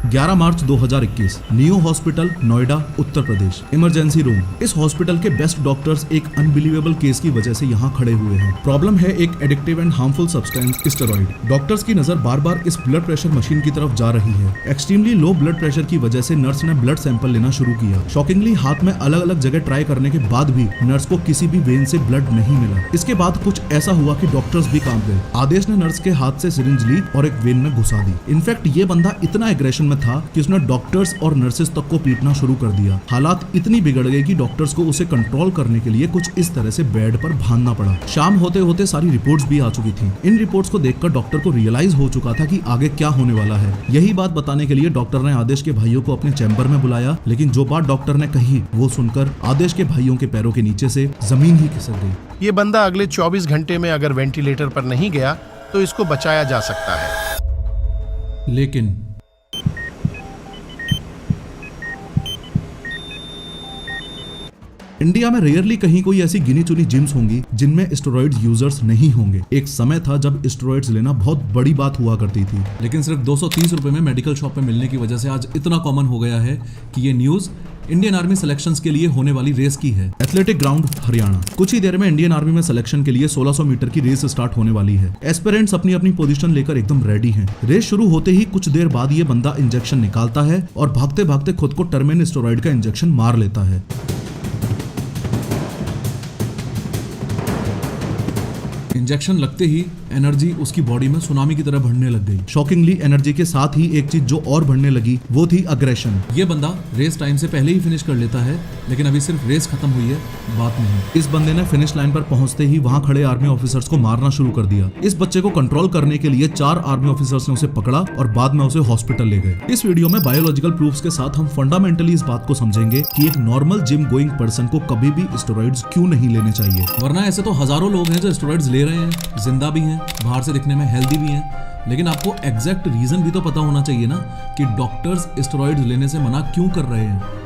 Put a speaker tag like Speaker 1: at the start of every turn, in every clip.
Speaker 1: 11 मार्च 2021, Neo hospital, Noida, Uttar Pradesh. Emergency room. इस hospital के बेस्ट डॉक्टर्स एक अनबिलीवेबल केस की वजह से यहाँ खड़े हुए हैं। प्रॉब्लम है एक addictive and harmful substance, steroid. Doctors की नजर बार बार इस ब्लड प्रेशर मशीन की तरफ जा रही है। एक्सट्रीमली लो ब्लड प्रेशर की वजह से नर्स ने ब्लड सैंपल लेना शुरू किया। शॉकिंगली हाथ में अलग अलग जगह ट्राई करने के बाद भी नर्स को किसी भी वेन से ब्लड नहीं मिला। इसके बाद कुछ ऐसा हुआ कि डॉक्टर्स भी कांप गए। आदेश ने नर्स के हाथ से सिरिंज ली और एक वेन में घुसा दी। इनफैक्ट ये बंदा इतना एग्रेशन में था कि उसने डॉक्टर्स और नर्सेस तक को पीटना शुरू कर दिया। हालात इतनी बिगड़ गई कि डॉक्टर्स को उसे कंट्रोल करने के लिए कुछ इस तरह से बेड पर भागना पड़ा। शाम होते होते सारी रिपोर्ट्स भी आ चुकी थी। इन रिपोर्ट्स को देखकर डॉक्टर को रियलाइज हो चुका था कि आगे क्या होने वाला है। यही बात बताने के लिए डॉक्टर ने आदेश के भाइयों को अपने चैम्बर में बुलाया, लेकिन जो बात डॉक्टर ने कही वो सुनकर आदेश के भाइयों के पैरों के नीचे से जमीन ही खिसक गई।
Speaker 2: ये बंदा अगले 24 घंटे में अगर वेंटिलेटर पर नहीं गया तो इसको बचाया जा सकता है।
Speaker 1: लेकिन इंडिया में रेयरली कहीं कोई ऐसी गिनी चुनी जिम्स होंगी जिनमें स्टेरॉइड्स यूजर्स नहीं होंगे। एक समय था जब स्टेरॉइड्स लेना बहुत बड़ी बात हुआ करती थी, लेकिन सिर्फ 230 रुपए में मेडिकल शॉप में मिलने की वजह से आज इतना कॉमन हो गया है कि ये न्यूज इंडियन आर्मी सिलेक्शंस के लिए होने वाली रेस की है। Athletic ground, Haryana. कुछ ही देर में इंडियन आर्मी में सिलेक्शन के लिए 1600 मीटर की रेस स्टार्ट होने वाली है। एस्पिरेंट्स अपनी अपनी पोजीशन लेकर एकदम रेडी हैं। रेस शुरू होते ही कुछ देर बाद ये बंदा इंजेक्शन निकालता है और भागते भागते खुद को टर्मेन स्टेरॉइड का इंजेक्शन मार लेता है। इंजेक्शन लगते ही एनर्जी उसकी बॉडी में सुनामी की तरह बढ़ने लग गई। शॉकिंगली एनर्जी के साथ ही एक चीज जो और बढ़ने लगी वो थी अग्रेशन। ये बंदा रेस टाइम से पहले ही फिनिश कर लेता है, लेकिन अभी सिर्फ रेस खत्म हुई है, बात नहीं। इस बंदे ने फिनिश लाइन पर पहुंचते ही वहां खड़े आर्मी ऑफिसर्स को मारना शुरू कर दिया। इस बच्चे को कंट्रोल करने के लिए 4 आर्मी ऑफिसर्स ने उसे पकड़ा और बाद में उसे हॉस्पिटल ले गए। इस वीडियो में बायोलॉजिकल प्रूफ्स के साथ हम फंडामेंटली इस बात को समझेंगे कि एक नॉर्मल जिम गोइंग पर्सन को कभी भी स्टेरॉइड्स क्यों नहीं लेने चाहिए। वरना ऐसे तो हजारों लोग हैं जो स्टेरॉइड्स ले रहे हैं, जिंदा भी हैं, बाहर से दिखने में हेल्दी भी हैं, लेकिन आपको एग्जैक्ट रीजन भी तो पता होना चाहिए ना कि डॉक्टर्स स्टेरॉइड्स लेने से मना क्यों कर रहे हैं।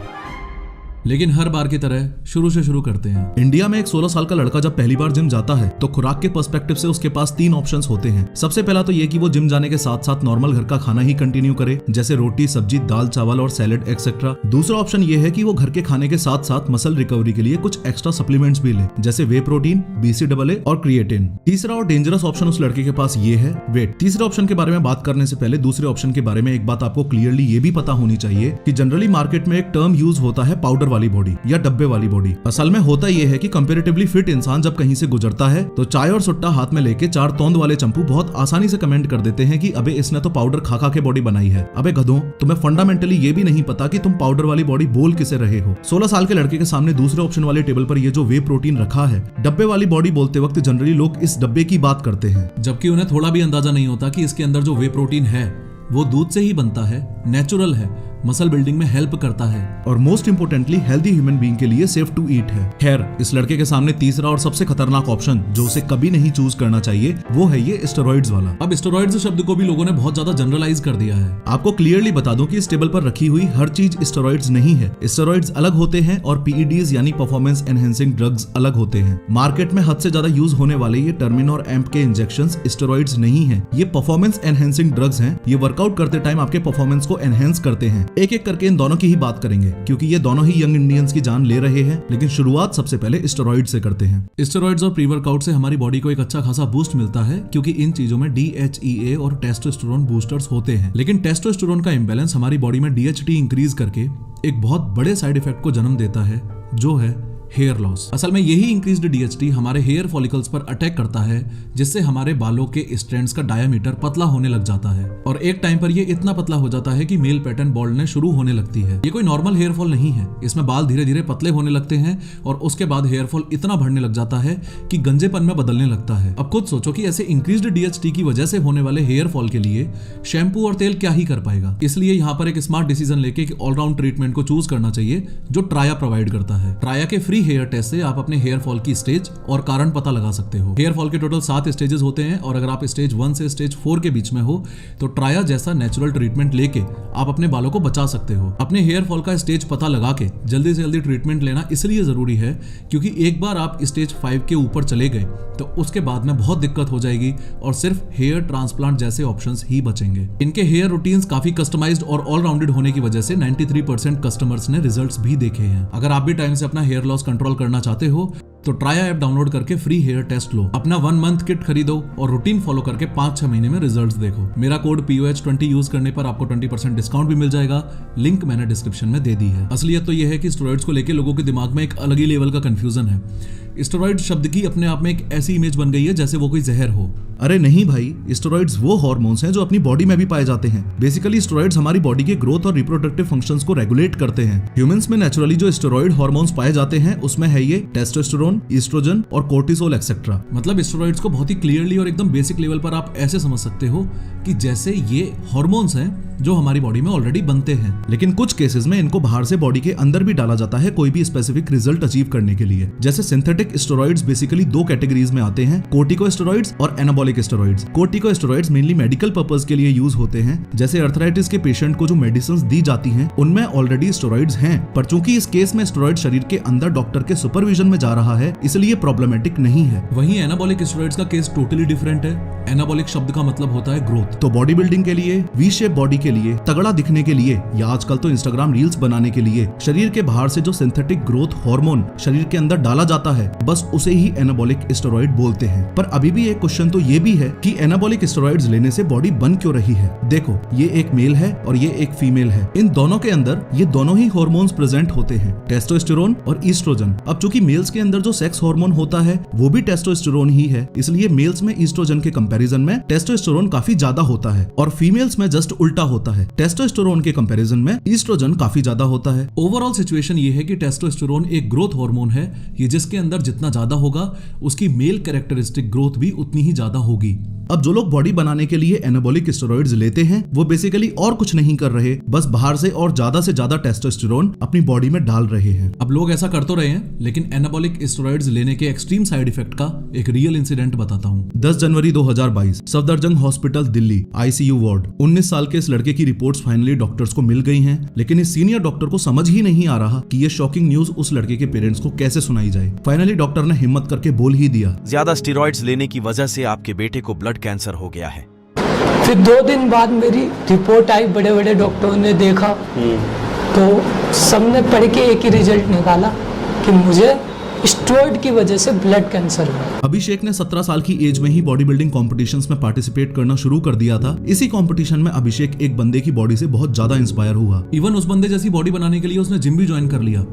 Speaker 1: लेकिन हर बार की तरह शुरू से शुरू करते हैं। इंडिया में एक 16 साल का लड़का जब पहली बार जिम जाता है तो खुराक के पर्सपेक्टिव से उसके पास 3 ऑप्शंस होते हैं। सबसे पहला तो ये कि वो जिम जाने के साथ साथ नॉर्मल घर का खाना ही कंटिन्यू करे, जैसे रोटी, सब्जी, दाल, चावल और सैलेड एक्सेट्रा। दूसरा ऑप्शन ये है कि वो घर के खाने के साथ साथ मसल रिकवरी के लिए कुछ एक्स्ट्रा सप्लीमेंट्स भी ले, जैसे वे प्रोटीन, BCAA और क्रिएटिन। तीसरा और डेंजरस ऑप्शन उस लड़के के पास ये है वेट। तीसरे ऑप्शन के बारे में बात करने से पहले दूसरे ऑप्शन के बारे में एक बात आपको क्लियरली ये भी पता होनी चाहिए कि जनरली मार्केट में एक टर्म यूज होता है पाउडर वाली बॉडी या डब्बे वाली बॉडी। असल में होता यह है कि कंपैरेटिवली फिट इंसान जब कहीं से गुजरता है तो चाय और सुट्टा हाथ में लेके 4 तोंद वाले चंपू बहुत आसानी से कमेंट कर देते हैं कि अबे इसने तो पाउडर खा खा के बॉडी बनाई है। अबे गधों, तुम्हें फंडामेंटली ये भी नहीं पता कि तुम पाउडर वाली बॉडी बोल किसे रहे हो। 16 साल के लड़के के सामने दूसरे ऑप्शन वाले टेबल पर ये जो वे प्रोटीन रखा है, डब्बे वाली बॉडी बोलते वक्त जनरली लोग इस डब्बे की बात करते हैं, जबकि उन्हें थोड़ा भी अंदाजा नहीं होता कि इसके अंदर जो वे प्रोटीन है वो दूध से ही बनता है, नेचुरल है, मसल बिल्डिंग में हेल्प करता है और most importantly healthy human being के लिए सेफ टू ईट है। खैर, इस लड़के के सामने तीसरा और सबसे खतरनाक ऑप्शन जो उसे कभी नहीं चूज करना चाहिए वो है ये स्टेरॉइड्स वाला। अब स्टेरॉइड्स शब्द को भी लोगों ने बहुत ज्यादा जनरलाइज कर दिया है। आपको क्लियरली बता दूं कि इस टेबल पर रखी हुई हर चीज स्टेरॉइड्स नहीं है। स्टेरॉइड्स अलग होते हैं और PEDs यानी परफॉर्मेंस एनहेंसिंग ड्रग्स अलग होते हैं। मार्केट में हद से ज्यादा यूज होने वाले ये टर्मिन और एम्प के इंजेक्शंस स्टेरॉइड्स नहीं है, ये परफॉर्मेंस एनहेंसिंग ड्रग्स हैं। ये वर्कआउट करते टाइम आपके परफॉर्मेंस को एनहेंस करते हैं। एक एक करके इन दोनों की ही बात करेंगे क्योंकि ये दोनों ही यंग इंडियंस की जान ले रहे हैं, लेकिन शुरुआत सबसे पहले स्टेरॉइड से करते हैं। स्टेरॉइड्स और प्री वर्कआउट से हमारी बॉडी को एक अच्छा खासा बूस्ट मिलता है क्योंकि इन चीजों में DHEA और टेस्टोस्टेरोन बूस्टर्स होते हैं, लेकिन टेस्टोस्टेरोन का इंबैलेंस हमारी बॉडी में DHT इंक्रीज करके एक बहुत बड़े साइड इफेक्ट को जन्म देता है, जो है हेयर लॉस। असल में यही इंक्रीज्ड DHT हमारे हेयर फॉलिकल्स पर अटैक करता है, जिससे हमारे बालों के स्ट्रैंड्स का डायामीटर पतला होने लग जाता है और एक टाइम पर ये इतना पतला हो जाता है कि मेल पैटर्न बाल्डनेस शुरू होने लगती है। ये कोई नॉर्मल हेयर फॉल नहीं है, इसमें बाल धीरे धीरे पतले होने लगते हैं और उसके बाद हेयर फॉल इतना बढ़ने लग जाता है कि गंजेपन में बदलने लगता है। अब खुद सोचो कि ऐसे इंक्रीज्ड DHT की वजह से होने वाले हेयर फॉल के लिए शैम्पू और तेल क्या ही कर पाएगा। इसलिए यहाँ पर एक स्मार्ट डिसीजन लेके एक ऑलराउंड ट्रीटमेंट को चूज करना चाहिए जो ट्राया प्रोवाइड करता है। ट्राया के फ्री हेयर टेस्ट से आप अपने हेयर फॉल की स्टेज और कारण पता लगा सकते हो। हेयर फॉल के टोटल 7 स्टेजेस होते हैं और अगर आप स्टेज 1 से स्टेज 4 के बीच में हो तो ट्राया जैसा नेचुरल ट्रीटमेंट लेके आप अपने बालों को बचा सकते हो। अपने हेयर फॉल का स्टेज पता लगा के जल्दी से जल्दी ट्रीटमेंट लेना इसलिए जरूरी है क्योंकि एक बार आप स्टेज 5 के ऊपर चले गए तो उसके बाद में बहुत दिक्कत हो जाएगी और सिर्फ हेयर ट्रांसप्लांट जैसे ऑप्शंस ही बचेंगे। इनके हेयर रूटीन्स काफी कस्टमाइज्ड और ऑलराउंडेड होने की वजह से 93% कस्टमर्स ने रिजल्ट्स भी देखे हैं। अगर आप भी टाइम से अपना हेयर लॉस कंट्रोल करना चाहते हो तो ट्राया ऐप डाउनलोड करके फ्री हेयर टेस्ट लो, अपना 1 मंथ किट खरीदो और रूटीन फॉलो करके 5-6 महीने में रिजल्ट्स देखो। मेरा कोड POH20 यूज करने पर आपको 20% डिस्काउंट भी मिल जाएगा। लिंक मैंने डिस्क्रिप्शन में दे दी है। असलियत तो यह है कि स्टेरॉइड्स को लेकर लोगों के दिमाग में एक अलग ही लेवल का कंफ्यूजन है। स्टेरॉइड शब्द की अपने आप में एक ऐसी इमेज बन गई है जैसे वो कोई जहर हो।
Speaker 3: अरे नहीं भाई, स्टेरॉइड्स वो हार्मोन्स हैं जो अपनी बॉडी में भी पाए जाते हैं। बेसिकली स्टेरॉइड्स हमारी बॉडी के ग्रोथ और रिप्रोडक्टिव फंक्शंस को रेगुलेट करते हैं। ह्यूमंस में नेचुरली जो स्टेरॉइड हार्मोन्स पाए जाते हैं उसमें है ये टेस्टोस्टेरोन, ईस्ट्रोजन और कोर्टिसोल एक्सेट्रा।
Speaker 1: मतलब स्टेरॉइड्स को बहुत ही क्लियरली और एकदम बेसिक लेवल पर आप ऐसे समझ सकते हो कि जैसे ये हार्मोन्स हैं जो हमारी बॉडी में ऑलरेडी बनते हैं।
Speaker 3: लेकिन कुछ केसेस में इनको बाहर से बॉडी के अंदर भी डाला जाता है कोई भी स्पेसिफिक रिजल्ट अचीव करने के लिए। जैसे सिंथेटिक स्टेरॉइड्स बेसिकली 2 कैटेगरीज में आते हैं, कोर्टिकोस्टेरॉइड्स और anabolic steroids. Corticosteroids mainly medical purpose के लिए यूज होते हैं। जैसे अर्थराइटिस के पेशेंट को जो मेडिसिन दी जाती हैं उनमें ऑलरेडी स्टेरॉइड्स हैं, पर चूंकि इस केस में स्टेरॉइड शरीर के अंदर डॉक्टर के सुपरविजन में जा रहा है इसलिए प्रॉब्लमेटिक नहीं है।
Speaker 1: वहीं एनाबॉलिक स्टेरॉइड्स का केस टोटली डिफरेंट है। एनाबॉलिक शब्द का मतलब होता है ग्रोथ।
Speaker 3: तो बॉडी बिल्डिंग के लिए, वी शेप बॉडी के लिए, तगड़ा दिखने के लिए या आजकल तो इंस्टाग्राम रील्स बनाने के लिए शरीर के बाहर से जो सिंथेटिक ग्रोथ हार्मोन शरीर के अंदर डाला जाता है बस उसे ही एनाबॉलिक स्टेरॉइड बोलते हैं। पर अभी भी एक क्वेश्चन तो ये भी है कि एनाबॉलिक स्टेरॉइड्स लेने से बॉडी बन क्यों रही है। देखो, ये एक मेल है और ये एक फीमेल है। इन दोनों के अंदर ये दोनों ही हार्मोन्स प्रेजेंट होते हैं, टेस्टोस्टेरोन और ईस्ट्रोजन। अब चूंकि मेल्स के अंदर जो सेक्स हार्मोन होता है वो भी टेस्टोस्टेरोन ही है, इसलिए मेल्स में ईस्ट्रोजन के कंपैरिजन में टेस्टोस्टेरोन काफी ज्यादा होता है और फीमेल्स में जस्ट उल्टा होता है। टेस्टोस्टेरोन के कंपैरिजन में ईस्ट्रोजन काफी ज्यादा होता है।
Speaker 1: ओवरऑल सिचुएशन ये है कि टेस्टोस्टेरोन एक ग्रोथ हार्मोन है, ये जिसके अंदर जितना ज्यादा होगा उसकी मेल कैरेक्टरिस्टिक ग्रोथ भी उतनी ही ज्यादा होगी।
Speaker 3: अब जो लोग बॉडी बनाने के लिए एनाबॉलिक स्टेरॉइड्स लेते हैं वो बेसिकली और कुछ नहीं कर रहे, बस बाहर से और ज्यादा टेस्टोस्टेरोन अपनी बॉडी में डाल रहे हैं।
Speaker 1: अब लोग ऐसा कर तो रहे हैं, लेकिन एनाबॉलिक स्टेरॉइड्स लेने के एक्सट्रीम साइड इफेक्ट का एक रियल इंसिडेंट बताता हूँ।
Speaker 3: 10 जनवरी 2022 Safdarjung hospital Delhi ICU ward. 19 साल के इस लड़के की रिपोर्ट्स फाइनली डॉक्टर्स को मिल गई हैं, लेकिन इस सीनियर डॉक्टर को समझ ही नहीं आ रहा कि ये शॉकिंग न्यूज उस लड़के के पेरेंट्स को कैसे सुनाई जाए। फाइनली डॉक्टर ने हिम्मत करके बोल ही दिया,
Speaker 4: ज्यादा स्टेरॉइड्स लेने की वजह से आपके बेटे को ब्लड कैंसर हो गया है।
Speaker 5: फिर 2 दिन बाद मेरी रिपोर्ट आई, बड़े बड़े डॉक्टरों ने देखा तो सबने पढ़ के एक ही रिजल्ट निकाला कि मुझे स्टेरॉइड की वजह से ब्लड कैंसर हुआ।
Speaker 3: अभिषेक ने 17 साल की एज में ही बॉडी बिल्डिंग कॉम्पिटिशन्स में पार्टिसिपेट करना शुरू कर दिया था। इसी कंपटीशन में अभिषेक एक बंदे की बॉडी से बहुत ज्यादा इंस्पायर हुआ।
Speaker 1: इवन उस बंदे जैसी बॉडी बनाने के लिए उसने जिम भी ज्वाइन कर लिया।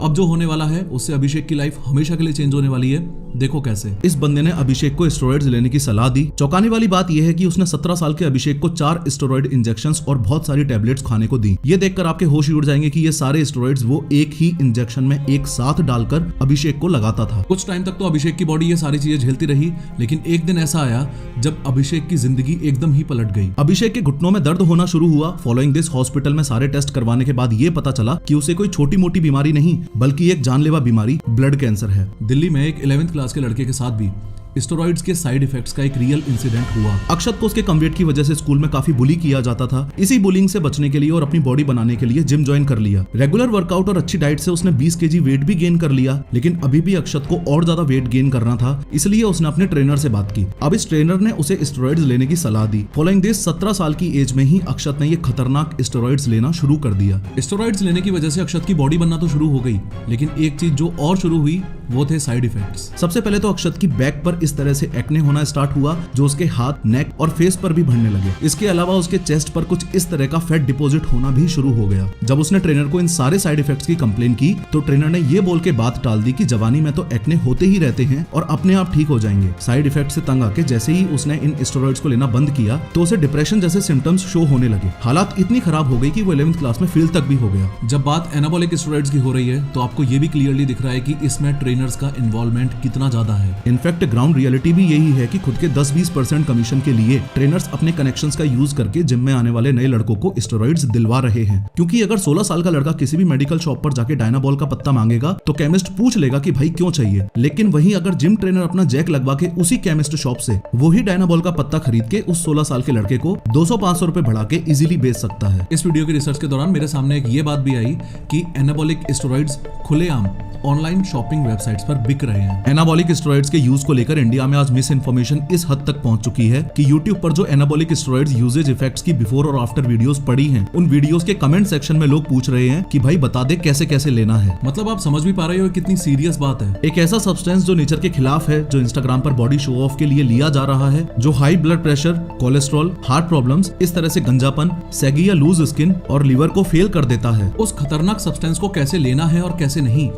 Speaker 1: अब जो होने वाला है उससे अभिषेक की लाइफ हमेशा के लिए चेंज होने वाली है। देखो कैसे।
Speaker 3: इस बंदे ने अभिषेक को स्टेरॉइड्स लेने की सलाह दी। चौंकाने वाली बात यह है कि उसने 17 साल के अभिषेक को 4 स्टेरॉइड इंजेक्शंस और बहुत सारी टैबलेट्स खाने को दी। ये देखकर आपके होश ही उड़ जाएंगे कि ये सारे स्टेरॉइड्स वो एक ही इंजेक्शन में एक साथ डालकर अभिषेक को लगाता था।
Speaker 1: कुछ टाइम तक तो अभिषेक की बॉडी ये सारी चीजें झेलती रही, लेकिन एक दिन ऐसा आया जब अभिषेक की जिंदगी एकदम ही पलट गई।
Speaker 3: अभिषेक के घुटनों में दर्द होना शुरू हुआ। फॉलोइंग दिस हॉस्पिटल में सारे टेस्ट करवाने के बाद ये पता चला कि उसे कोई छोटी मोटी बीमारी नहीं बल्कि एक जानलेवा बीमारी ब्लड कैंसर है।
Speaker 1: दिल्ली में एक 11th क्लास के लड़के के साथ भी स्टेरॉइड्स के साइड इफेक्ट्स का एक रियल इंसिडेंट हुआ।
Speaker 3: अक्षत को उसके कम वेट की वजह से स्कूल में काफी बुली किया जाता था। इसी बुलिंग से बचने के लिए और अपनी बॉडी बनाने के लिए जिम ज्वाइन कर लिया। रेगुलर वर्कआउट और अच्छी डाइट से उसने 20 kg वेट भी गेन कर लिया, लेकिन अभी भी अक्षत को और ज्यादा वेट गेन करना था, इसलिए उसने अपने ट्रेनर से बात की। अब इस ट्रेनर ने उसे स्टेरॉइड्स लेने की सलाह दी। फॉलोइंग दिस 17 साल की एज में ही अक्षत ने ये खतरनाक स्टेरॉइड्स लेना शुरू कर दिया।
Speaker 1: स्टेरॉइड्स लेने की वजह से अक्षत की बॉडी बनना तो शुरू हो गई, लेकिन एक चीज जो और शुरू हुई वो थे साइड इफेक्ट्स।
Speaker 3: सबसे पहले तो अक्षत की बैक पर इस तरह से एक्ने होना स्टार्ट हुआ जो उसके हाथ, नेक और फेस पर भी बढ़ने लगे। इसके अलावा उसके चेस्ट पर कुछ इस तरह का फैट डिपॉजिट होना भी शुरू हो गया। जब उसने ट्रेनर को इन सारे साइड इफेक्ट्स की कंप्लेन की तो ट्रेनर ने ये बोल के बात टाल दी कि जवानी में तो एक्ने होते ही रहते हैं और अपने आप ठीक हो जाएंगे। साइड इफेक्ट से तंग आके जैसे ही उसने इन स्टेरॉइड्स को लेना बंद किया तो उसे डिप्रेशन जैसे सिम्टम्स शो होने लगे। हालात इतनी खराब हो गई कि वो 11th क्लास में फेल तक भी हो गया।
Speaker 1: जब बात एनाबॉलिक स्टेरॉइड्स की हो रही है तो आपको ये भी क्लियरली दिख रहा है कि इसमें ट्रेनर्स का इन्वॉल्वमेंट कितना ज्यादा है।
Speaker 3: इनफैक्ट ग्राउंड रियलिटी भी यही है कि खुद के 10-20% कमीशन के लिए ट्रेनर्स अपने कनेक्शंस का यूज करके जिम में आने वाले नए लड़कों को स्टेरॉइड्स दिलवा रहे हैं। क्योंकि अगर 16 साल का लड़का किसी भी मेडिकल शॉप पर जाके डायनाबॉल का पत्ता मांगेगा तो केमिस्ट पूछ लेगा कि भाई क्यों चाहिए, लेकिन वहीं अगर जिम ट्रेनर अपना जैक लगवा के उसी केमिस्ट शॉप से वही डायनाबॉल का पत्ता खरीद के उस 16 साल के लड़के को 200-500 रुपए बढ़ा के इजीली बेच सकता है।
Speaker 1: इस वीडियो की रिसर्च के दौरान मेरे सामने एक ये बात भी आई कि एनाबॉलिक स्टेरॉइड्स खुलेआम ऑनलाइन शॉपिंग वेबसाइट्स पर बिक रहे हैं।
Speaker 3: एनाबॉलिक स्टेरॉइड्स के यूज को लेकर इंडिया में आज मिस इन्फॉर्मेशन इस हद तक पहुंच चुकी है कि यूट्यूब पर जो एनाबॉलिक स्टेरॉइड्स यूजेज इफेक्ट्स की बिफोर और आफ्टर वीडियोस पड़ी हैं, उन वीडियोस के कमेंट सेक्शन में लोग पूछ रहे हैं कि भाई बता दे कैसे कैसे लेना है।
Speaker 1: मतलब आप समझ भी पा रहे हो कितनी सीरियस बात है।
Speaker 3: एक ऐसा सब्सटेंस जो नेचर के खिलाफ है, जो इंस्टाग्राम पर बॉडी शो ऑफ के लिए लिया जा रहा है, जो high blood pressure, cholesterol, heart problems, इस तरह से गंजापन, सैगी या लूज स्किन और लीवर को फेल कर देता है।
Speaker 1: उस खतरनाक सब्सटेंस को कैसे लेना है और कैसे नहीं,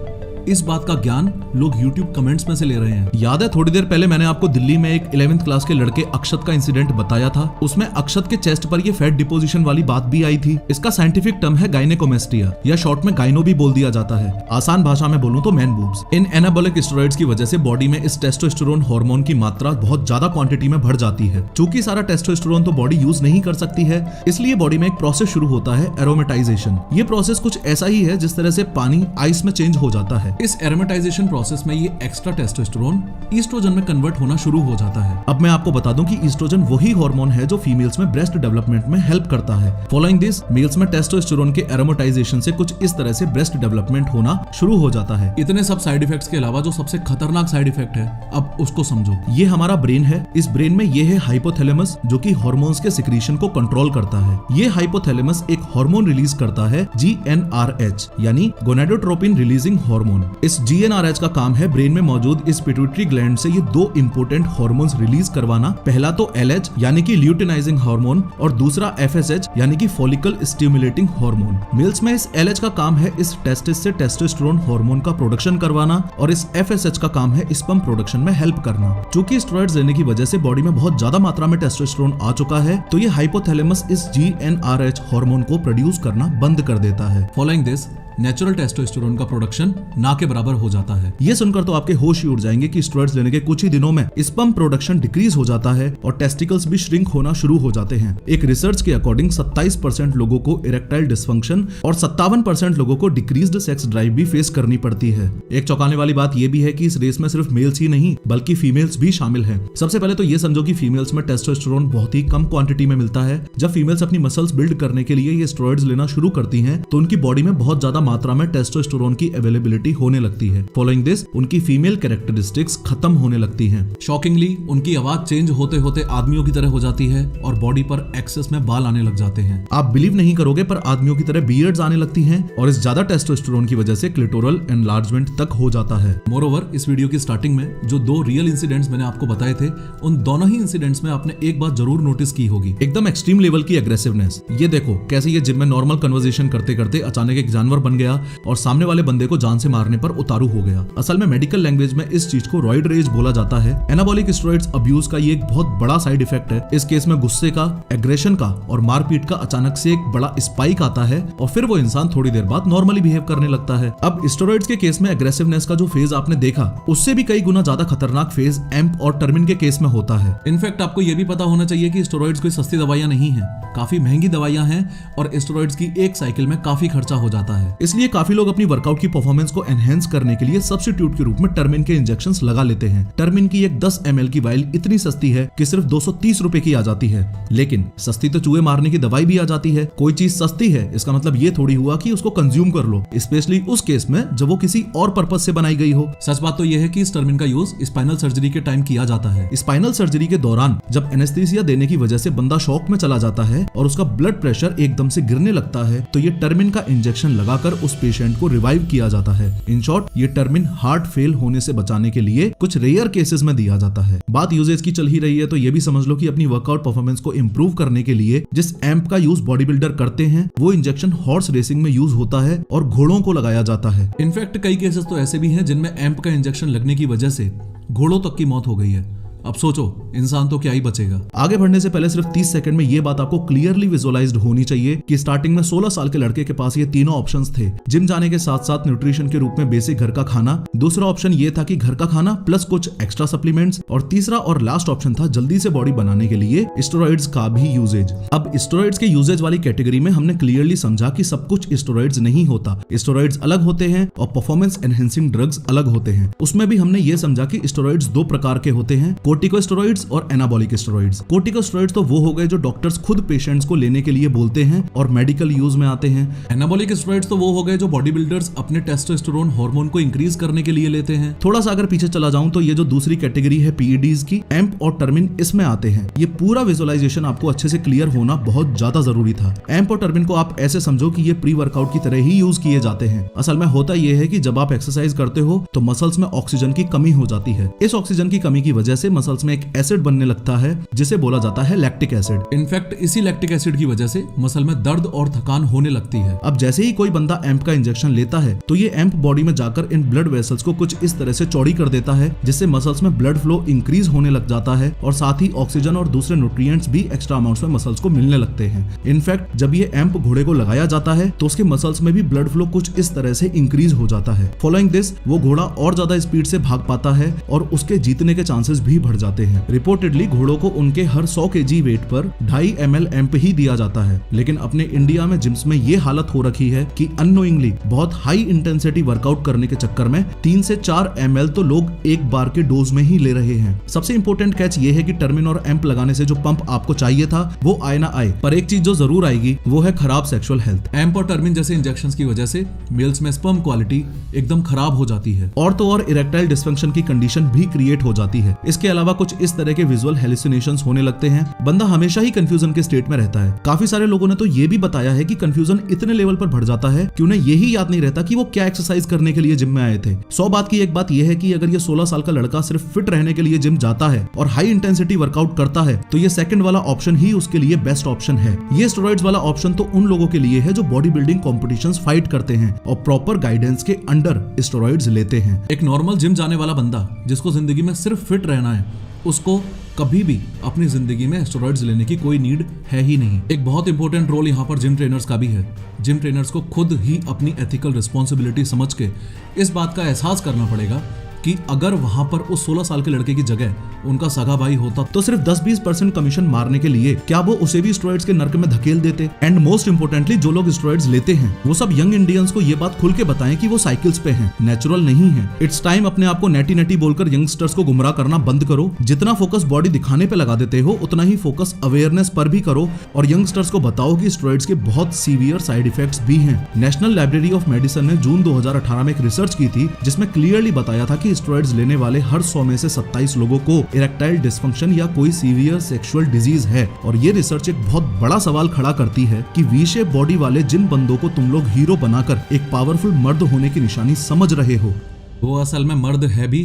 Speaker 1: इस बात का ज्ञान लोग YouTube कमेंट्स में से ले रहे हैं।
Speaker 3: याद है थोड़ी देर पहले मैंने आपको दिल्ली में एक 11th क्लास के लड़के अक्षत का इंसिडेंट बताया था। उसमें अक्षत के चेस्ट पर ये फैट डिपोजिशन वाली बात भी आई थी। इसका साइंटिफिक टर्म है गायनेकोमेस्टिया या शॉर्ट में गायनो भी बोल दिया जाता है। आसान भाषा में बोलूं तो मैन बूब्स। इन एनाबॉलिक स्टेरॉइड्स की वजह से बॉडी में इस टेस्टोस्टेरोन हार्मोन की मात्रा बहुत ज्यादा क्वांटिटी में बढ़ जाती है। चूंकि सारा टेस्टोस्टेरोन तो बॉडी यूज नहीं कर सकती है, इसलिए बॉडी में एक प्रोसेस शुरू होता है, एरोमेटाइजेशन। ये प्रोसेस कुछ ऐसा ही है जिस तरह से पानी आइस में चेंज हो जाता है।
Speaker 1: इस एरोमेटाइजेशन प्रोसेस में ये एक्स्ट्रा टेस्टोस्टेरोन ईस्ट्रोजन में कन्वर्ट होना शुरू हो जाता है।
Speaker 3: अब मैं आपको बता दूं कि ईस्ट्रोजन वही हार्मोन है जो फीमेल्स में ब्रेस्ट डेवलपमेंट में हेल्प करता है। फॉलोइंग दिस मेल्स में टेस्टोस्टेरोन के एरोमेटाइजेशन से कुछ इस तरह से ब्रेस्ट डेवलपमेंट होना शुरू हो जाता है।
Speaker 1: इतने सब साइड इफेक्ट्स के अलावा जो सबसे खतरनाक साइड इफेक्ट है, अब उसको समझो।
Speaker 3: ये हमारा ब्रेन है। इस ब्रेन में ये है हाइपोथैलेमस, जो कि हार्मोन्स के सिक्रीशन को कंट्रोल करता है। ये हाइपोथैलेमस एक हार्मोन रिलीज करता है GnRH, यानी गोनाडोट्रोपिन रिलीजिंग हार्मोन। इस GnRH का काम है ब्रेन में मौजूद इस पिट्यूटरी ग्लैंड से ये दो इंपोर्टेंट हार्मोन्स रिलीज करवाना। पहला तो LH यानी कि ल्यूटिनाइजिंग हार्मोन और दूसरा FSH यानी कि फॉलिकल स्टिमुलेटिंग हार्मोन। मेल्स में इस LH का काम है इस टेस्टिस से टेस्टोस्टेरोन हार्मोन का प्रोडक्शन करवाना और इस FSH का काम है स्पर्म प्रोडक्शन में हेल्प करना। चूंकि स्टेरॉइड्स लेने की वजह से बॉडी में बहुत ज्यादा मात्रा में टेस्टोस्टेरोन आ चुका है, तो ये हाइपोथैलेमस इस GnRH हार्मोन को प्रोड्यूस करना बंद कर देता है।
Speaker 1: फॉलोइंग दिस नेचुरल टेस्टोस्टेरोन का प्रोडक्शन ना के बराबर हो जाता है।
Speaker 3: ये सुनकर तो आपके होश ही उड़ जाएंगे कि स्टेरॉइड्स लेने के कुछ ही दिनों में स्पर्म प्रोडक्शन डिक्रीज हो जाता है और टेस्टिकल्स भी श्रिंक होना शुरू हो जाते हैं। एक रिसर्च के अकॉर्डिंग 27% लोगों को इरेक्टाइल डिसफंक्शन और 57% लोगों को डिक्रीज्ड सेक्स ड्राइव भी फेस करनी पड़ती है। एक चौंकाने वाली बात यह भी है कि इस रेस में सिर्फ मेल्स ही नहीं बल्कि फीमेल्स भी शामिल हैं। सबसे पहले तो ये समझो कि फीमेल्स में टेस्टोस्टेरोन बहुत ही कम क्वांटिटी में मिलता है। जब फीमेल्स अपनी मसल्स बिल्ड करने के लिए ये स्टेरॉइड्स लेना शुरू करती हैं, तो उनकी बॉडी में बहुत ज्यादा मात्रा में टेस्टोस्टेरोन की अवेलेबिलिटी होने लगती है। फॉलोइंग दिस उनकी फीमेल कैरेक्टरिस्टिक्स खत्म होने लगती हैं।
Speaker 1: शॉकिंगली उनकी आवाज चेंज होते होते आदमियों की तरह हो जाती है और बॉडी पर एक्सेस में बाल आने लग जाते हैं।
Speaker 3: आप बिलीव नहीं करोगे पर आदमियों की तरह बियर्ड्स आने लगती हैं और इस ज्यादा टेस्टोस्टेरोन की वजह से क्लिटोरल एनलार्जमेंट तक हो जाता है।
Speaker 1: मोरोवर इस वीडियो की स्टार्टिंग में जो दो रियल इंसिडेंट्स मैंने आपको बताए थे, उन दोनों ही इंसिडेंट्स में आपने एक बात जरूर नोटिस की होगी,
Speaker 3: एकदम एक्सट्रीम लेवल की एग्रेसिवनेस। ये देखो कैसे ये जिम में नॉर्मल कन्वर्सेशन करते करते अचानक एक जानवर बन गया और सामने वाले बंदे को जान से मारने पर उतारू हो गया। असल में मेडिकल लैंग्वेज में इस चीज को रॉइड रेज बोला जाता है। एनाबॉलिक स्टेरॉइड्स अब्यूज का ये एक बहुत बड़ा साइड इफेक्ट है। इस केस में गुस्से का, एग्रेशन का और मारपीट का अचानक से एक बड़ा स्पाइक आता है और फिर वो इंसान थोड़ी देर बाद नॉर्मली बिहेव करने लगता है। अब स्टेरॉइड्स के केस में एग्रेसिवनेस का जो फेज आपने देखा, उससे भी कई गुना ज्यादा खतरनाक फेज एम्प और टर्मिन के केस में होता है।
Speaker 1: इनफैक्ट आपको ये भी पता होना चाहिए कि स्टेरॉइड्स कोई सस्ती दवाइयां नहीं है, काफी महंगी दवाइयां हैं और स्टेरॉइड्स की एक साइकिल में काफी खर्चा हो जाता है।
Speaker 3: इसलिए काफी लोग अपनी वर्कआउट की परफॉर्मेंस को एनहेंस करने के लिए सब्स्टिट्यूट के रूप में टर्मिन के इंजेक्शंस लगा लेते हैं। टर्मिन की एक 10 ml की वाइल इतनी सस्ती है कि सिर्फ 230 रुपए की आ जाती है। लेकिन सस्ती तो चूहे मारने की दवाई भी आ जाती है। कोई चीज सस्ती है इसका मतलब ये थोड़ी हुआ कि उसको कंज्यूम कर लो, स्पेशली उस केस में जब वो किसी और पर्पस से बनाई गई हो।
Speaker 1: सच बात तो यह है कि इस टर्मिन का यूज स्पाइनल सर्जरी के टाइम किया जाता है।
Speaker 3: स्पाइनल सर्जरी के दौरान जब एनेस्थीसिया देने की वजह से बंदा शॉक में चला जाता है और उसका ब्लड प्रेशर एकदम से गिरने लगता है, तो ये टर्मिन का इंजेक्शन लगाकर उस पेशेंट को रिवाइव किया जाता है। इन शॉर्ट ये टर्मिन हार्ट फेल होने से बचाने के लिए कुछ रेयर केसेस में दिया जाता है। बात यूजेज की चल ही रही है तो ये भी समझ लो कि अपनी वर्कआउट परफॉर्मेंस को इंप्रूव करने के लिए जिस एम्प का यूज बॉडी बिल्डर करते हैं, वो इंजेक्शन हॉर्स रेसिंग में यूज होता है और घोड़ों को लगाया जाता है।
Speaker 1: इनफैक्ट कई केसेस तो ऐसे भी हैं जिनमें एम्प का इंजेक्शन लगने की वजह से घोड़ों तक की मौत हो गई है। अब सोचो इंसान तो क्या ही बचेगा।
Speaker 3: आगे बढ़ने से पहले सिर्फ 30 सेकंड में ये बात आपको क्लियरली विजुअलाइज्ड होनी चाहिए कि स्टार्टिंग में 16 साल के लड़के के पास ये तीनों ऑप्शंस थे। जिम जाने के साथ साथ न्यूट्रिशन के रूप में बेसिक घर का खाना, दूसरा ऑप्शन ये था कि घर का खाना प्लस कुछ एक्स्ट्रा सप्लीमेंट्स, और तीसरा और लास्ट ऑप्शन था जल्दी से बॉडी बनाने के लिए स्टेरॉइड्स का भी यूजेज। अब स्टेरॉइड्स के यूजेज वाली कैटेगरी में हमने क्लियरली समझा कि सब कुछ स्टेरॉइड्स नहीं होता, स्टेरॉइड्स अलग होते हैं और परफॉर्मेंस एनहेंसिंग ड्रग्स अलग होते हैं। उसमें भी हमने ये समझा कि स्टेरॉइड्स दो प्रकार के होते हैं, कोर्टिकोस्टेरॉइड्स और एनाबॉलिक स्टेरॉइड्स। कोर्टिकोस्टेरॉइड्स तो वो हो गए जो डॉक्टर्स खुद पेशेंट्स को लेने के लिए बोलते हैं और मेडिकल यूज में आते हैं।
Speaker 1: एनाबॉलिक स्टेरॉइड्स तो वो हो गए जो बॉडी बिल्डर्स अपने टेस्टोस्टेरोन हार्मोन को इंक्रीज करने के लिए लेते हैं।
Speaker 3: थोड़ा सा अगर पीछे चला जाऊं तो ये जो दूसरी कैटेगरी है पीईडीज की, एम्प और टर्मिन इसमें आते हैं। ये पूरा विजुअलाइजेशन आपको अच्छे से क्लियर होना बहुत ज्यादा जरूरी था। एम्प और टर्मिन को आप ऐसे समझो कि ये प्री वर्कआउट की तरह ही यूज किए जाते हैं। असल में होता ये है कि जब आप एक्सरसाइज करते हो तो मसल्स में ऑक्सीजन की कमी हो जाती है। इस ऑक्सीजन की कमी की वजह से मसल्स में एक एसिड बनने लगता है जिसे बोला जाता है लैक्टिक एसिड।
Speaker 1: इनफैक्ट इसी लैक्टिक एसिड की वजह से मसल में दर्द और थकान होने लगती है।
Speaker 3: अब जैसे ही कोई बंदा एम्प का इंजेक्शन लेता है तो ये एम्प बॉडी में जाकर इन ब्लड वेसल्स को कुछ इस तरह से चौड़ी कर देता है जिससे मसल्स में ब्लड फ्लो इंक्रीज होने लग जाता है और साथ ही ऑक्सीजन और दूसरे न्यूट्रिएंट्स भी एक्स्ट्रा अमाउंट्स में मसल्स को मिलने लगते हैं। इनफैक्ट जब ये एम्प घोड़े को लगाया जाता है तो उसके मसल्स में भी ब्लड फ्लो कुछ इस तरह से इंक्रीज हो जाता है। फॉलोइंग दिस वो घोड़ा और ज्यादा स्पीड से भाग पाता है और उसके जीतने के चांसेस भी बढ़ जाते हैं। रिपोर्टेडली घोड़ों को उनके हर 100 kg वेट पर 2.5 ml एम्प ही दिया जाता है, लेकिन अपने इंडिया में जिम्स में ये हालत हो रखी है कि अननोइंगली बहुत हाई इंटेंसिटी वर्कआउट करने के चक्कर में 3 से 4 ml तो लोग एक बार के डोज में ही ले रहे हैं। सबसे इंपॉर्टेंट कैच ये है कि टर्मिन और एम्प लगाने से जो पंप आपको चाहिए था वो आए ना आए, पर एक चीज जो जरूर आएगी वो है खराब सेक्सुअल हेल्थ।
Speaker 1: एम्प और टर्मिन जैसे इंजेक्शंस की वजह से मेल्स में स्पर्म क्वालिटी एकदम खराब हो जाती है
Speaker 3: और तो और इरेक्टाइल डिस्फंक्शन की कंडीशन भी क्रिएट हो जाती है। इसके अलावा कुछ इस तरह के विजुअल हेलुसिनेशंस होने लगते हैं। बंदा हमेशा ही कंफ्यूजन के स्टेट में रहता है। काफी सारे लोगों ने तो ये भी बताया है कि कंफ्यूजन इतने लेवल पर बढ़ जाता है कि उन्हें यही याद नहीं रहता कि वो क्या एक्सरसाइज करने के लिए जिम में आए थे। 100 बात की एक बात यह है कि अगर ये 16 साल का लड़का सिर्फ फिट रहने के लिए जिम जाता है और हाई इंटेंसिटी वर्कआउट करता है तो ये सेकंड वाला ऑप्शन ही उसके लिए बेस्ट ऑप्शन है। ये स्टेरॉइड्स वाला ऑप्शन तो उन लोगों के लिए है जो बॉडी बिल्डिंग कॉम्पिटिशंस फाइट करते हैं और प्रॉपर गाइडेंस के अंडर स्टेरॉइड्स लेते हैं।
Speaker 1: एक नॉर्मल जिम जाने वाला बंदा जिसको जिंदगी में सिर्फ फिट रहना है उसको कभी भी अपनी जिंदगी में स्टेरॉइड्स लेने की कोई नीड है ही नहीं। एक बहुत इंपॉर्टेंट रोल यहाँ पर जिम ट्रेनर्स का भी है। जिम ट्रेनर्स को खुद ही अपनी एथिकल रिस्पॉन्सिबिलिटी समझ के इस बात का एहसास करना पड़ेगा कि अगर वहां पर उस 16 साल के लड़के की जगह उनका सगा भाई होता
Speaker 3: तो सिर्फ 10-20% कमीशन मारने के लिए क्या वो उसे भी स्टेरॉइड्स के नर्क में धकेल देते। एंड मोस्ट इंपोर्टेंटली जो लोग स्टेरॉइड्स लेते हैं वो सब यंग इंडियंस को ये बात खुल के बताएं कि वो साइकिल्स पे हैं, नेचुरल नहीं है। इट्स टाइम अपने आप को नेटी नेटी बोलकर यंगस्टर्स को गुमराह करना बंद करो। जितना फोकस बॉडी दिखाने पे लगा देते हो उतना ही फोकस अवेयरनेस पर भी करो और यंगस्टर्स को बताओ कि स्टेरॉइड्स के बहुत सीवियर साइड इफेक्ट्स भी हैं। नेशनल लाइब्रेरी ऑफ मेडिसिन ने जून 2018 में एक रिसर्च की थी जिसमें क्लियरली बताया था कि स्टेरॉइड्स लेने वाले हर 100 में से 27 लोगों को इरेक्टाइल डिस्फंक्शन या कोई सीवियर सेक्सुअल डिजीज है। और ये रिसर्च एक बहुत बड़ा सवाल खड़ा करती है कि वी शेप बॉडी वाले जिन बंदों को तुम लोग हीरो बनाकर एक पावरफुल मर्द होने की निशानी समझ रहे हो
Speaker 1: वो असल में मर्द है भी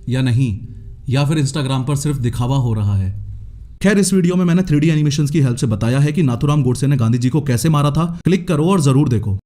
Speaker 1: या नहीं, या फिर इंस्टाग्राम पर सिर्फ दिखावा हो रहा है।
Speaker 3: खैर इस वीडियो में मैंने 3D एनिमेशंस की हेल्प से बताया है कि नाथुराम गोडसे ने गांधी जी को कैसे मारा था। क्लिक करो और जरूर देखो।